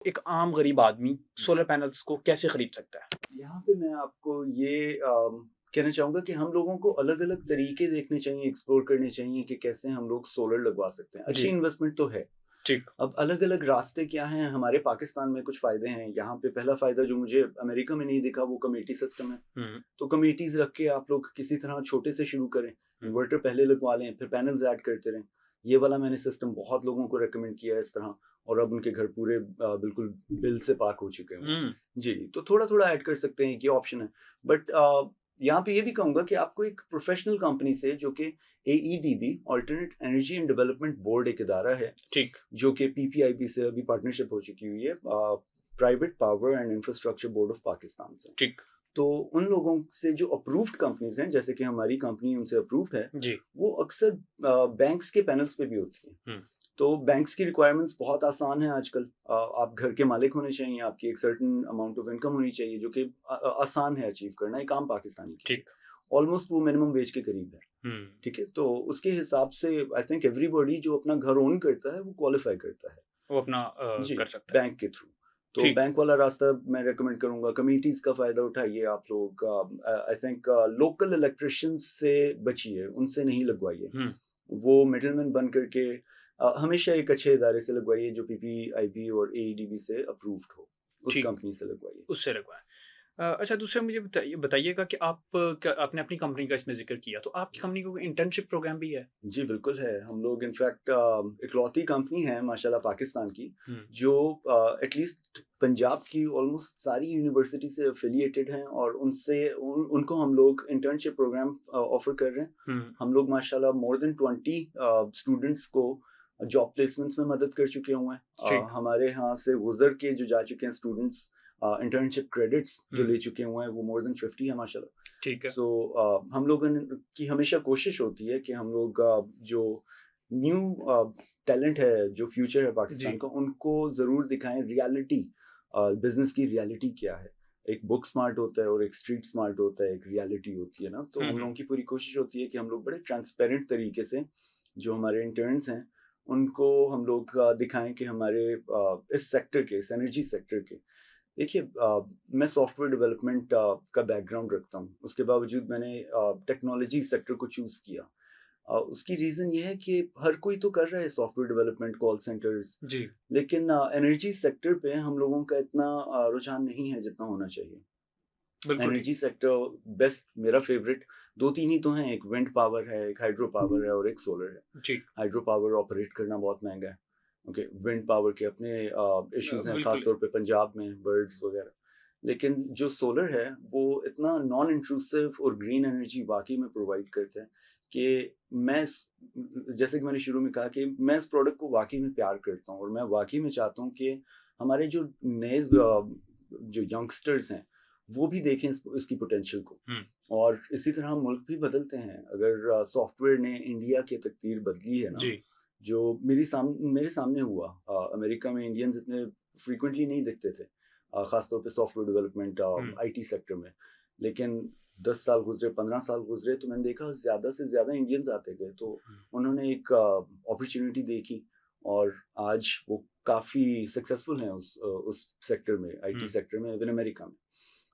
एक आम गरीब आदमी सोलर पैनल्स को कैसे खरीद सकता है? यहाँ पे मैं आपको ये कहना चाहूँगा कि हम लोगों को अलग-अलग तरीके देखने चाहिए, एक्सप्लोर करने चाहिए कि कैसे हम लोग सोलर लगवा सकते हैं। अच्छी जी, इन्वेस्टमेंट तो है। ठीक। अब अलग-अलग रास्ते क्या हैं, हमारे पाकिस्तान में कुछ फ़ायदे हैं। यहाँ पे पहला फ़ायदा जो मुझे अमेरिका में नहीं दिखा वो कमेटी सिस्टम है। हुँ, तो कमेटीज़ रख के आप लोग किसी तरह छोटे से शुरू करें। हुँ, इन्वर्टर पहले लगवा लें, फिर पैनल्स ऐड करते रहें। ये वाला मैंने सिस्टम बहुत लोगों को रिकमेंड किया है इस तरह और अब उनके घर पूरे बिल्कुल बिल से पाक हो चुके हुए हैं। हुँ, जी, तो थोड़ा-थोड़ा ऐड कर सकते हैं, ये ऑप्शन है। बट यहाँ पे ये भी कहूँगा कि आपको एक प्रोफ़ेशनल कंपनी से जो कि AEDB alternate energy and development board एक इदारा है, ठीक, जो कि पीपीआईबी से अभी पार्टनरशिप हो चुकी हुई है, private power and infrastructure board of Pakistan से। ठीक। तो उन लोगों से जो अप्रूव्ड कंपनीज़ हैं, जैसे कि हमारी कंपनी उनसे अप्रूव्ड है, जी, वो अक्सर बैंक्स के पैनल्स पे भी होती हैं। हुँ, तो बैंक्स की रिक्वायरमेंट्स बहुत आसान है आजकल। आप घर के मालिक होने चाहिए, आपकी एक सर्टेन अमाउंट ऑफ इनकम होनी चाहिए, जो कि आसान है अचीव करना एक आम पाकिस्तानी के लिए। ठीक। ऑलमोस्ट वो मिनिमम वेज के करीब है, हुँ, ठीक है? तो उसके हिसाब से आई थिंक एवरीबॉडी जो अपना घर ओन करता है, वो क्वालिफ़ाई करता है। वो अपना जी, कर सकता है। बैंक के थ्रू। तो ठीक, बैंक वाला रास्ता मैं रिकमेंड करूँगा, कमिटीज़ का फ़ायदा उठाइए आप लोग। आई थिंक लोकल इलेक्ट्रिशियंस से बचिए, उनसे नहीं लगवाइए। हुँ, वो मिडलमैन बन करके हमेशा एक अच्छे इदारे से लगवाइए जो पीपीआईबी और एईडीबी से अप्रूव्ड हो, उस ठीक, कंपनी से लगवाइए। उससे लगवाएँ। अच्छा दूसरा मुझे बताइएगा कि आप क्या आपने अपनी कंपनी का इसमें ज़िक्र किया, तो आपकी कंपनी को कोई इंटर्नशिप प्रोग्राम भी है? जी, बिल्कुल है। हम लोग इनफैक्ट इकलौती कंपनी है माशाल्लाह पाकिस्तान की, हुँ, जो एटलीस्ट पंजाब की ऑलमोस्ट सारी यूनिवर्सिटी से एफ़िलिएटेड हैं और उनको हम लोग इंटर्नशिप प्रोग्राम ऑफ़र कर रहे हैं। हुँ, हम लोग माशाल्लाह मोर देन 20 स्टूडेंट्स को जॉब प्लेसमेंट्स में मदद कर चुके हुए हैं। ठीक, हमारे यहाँ से गुज़र के जो जा चुके हैं स्टूडेंट्स, इंटर्नशिप क्रेडिट्स जो हुँ, ले चुके हुए हैं, वो मोर देन 50 है माशाल्लाह। ठीक है। सो हम लोगों की हमेशा कोशिश होती है कि हम लोग जो न्यू टैलेंट है, जो फ्यूचर है पाकिस्तान जी, का, उनको ज़रूर दिखाएँ रियलिटी। बिज़नेस की रियलिटी क्या है। एक बुक स्मार्ट होता है और एक स्ट्रीट स्मार्ट होता है, एक रियलिटी होती है ना, तो हुँ, हम हुँ, लोगों की पूरी कोशिश होती है कि हम लोग बड़े ट्रांसपेरेंट तरीके से जो हमारे इंटर्न्स हैं, उनको हम लोग दिखाएँ कि हमारे इस सेक्टर के, इस एनर्जी सेक्टर के, देखिए मैं सॉफ्टवेयर डेवलपमेंट का बैकग्राउंड रखता हूँ। उसके बावजूद मैंने टेक्नोलॉजी सेक्टर को चूज़ किया। उसकी रीज़न ये है कि हर कोई तो कर रहा है सॉफ्टवेयर डेवलपमेंट, कॉल सेंटर्स, जी, लेकिन एनर्जी सेक्टर पे हम लोगों का इतना रुझान नहीं है जितना होना चाहिए। बिल्कुल ठीक। एनर्जी सेक्टर बेस्ट मेरा फ़ेवरेट 2-3 ही तो हैं, एक विंड पावर है, एक हाइड्रो पावर है और एक सोलर है। ठीक, हाइड्रो पावर ऑपरेट करना बहुत महँगा है। ओके, विंड पावर के अपने इश्यूज़ हैं, ख़ास बिल्कुल, तौर पे पंजाब में बर्ड्स वग़ैरह। लेकिन जो सोलर है, वो इतना नॉन इंट्रूसिव और ग्रीन एनर्जी वाक़ई में प्रोवाइड करता है कि मैं इस जैसे कि मैंने शुरू में कहा कि मैं इस प्रोडक्ट को वाक़ई में प्यार करता हूँ और मैं वाक़ई में चाहता हूँ कि हमारे जो नए जो यंगस्टर्स हैं, वो भी देखें इसकी पोटेंशियल को। हुँ, और इसी तरह मुल्क भी बदलते हैं। अगर सॉफ्टवेयर ने इंडिया की तकदीर बदली है ना, जी, जो मेरे सामने हुआ। अमेरिका में इंडियंस इतने फ्रीक्वेंटली नहीं दिखते थे, ख़ास तौर पे software development hmm, IT sector में। लेकिन 10 साल गुज़रे, 15 साल गुज़रे तो मैंने देखा ज़्यादा से ज़्यादा इंडियंस आते गए। तो हुँ, उन्होंने एक अपॉर्च्युनिटी देखी और आज वो काफ़ी सक्सेसफुल हैं उस सेक्टर में, आईटी हुँ, सेक्टर में, इवन अमेरिका में।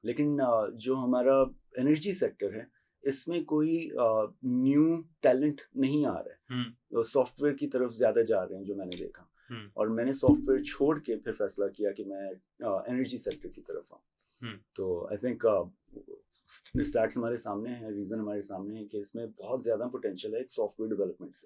लेकिन जो हमारा एनर्जी सेक्टर है, इसमें कोई न्यू टैलेंट नहीं आ रहा है। हुँ, सॉफ्टवेयर की तरफ ज़्यादा जा रहे हैं जो मैंने देखा। हुँ, और मैंने सॉफ्टवेयर छोड़ के फिर फैसला किया कि मैं एनर्जी सेक्टर की तरफ आऊँ। हुँ। तो आई थिंक स्टैट्स हमारे सामने हैं, रीज़न हमारे सामने है कि इसमें बहुत ज़्यादा पोटेंशियल है एक सॉफ्टवेयर डेवलपमेंट से।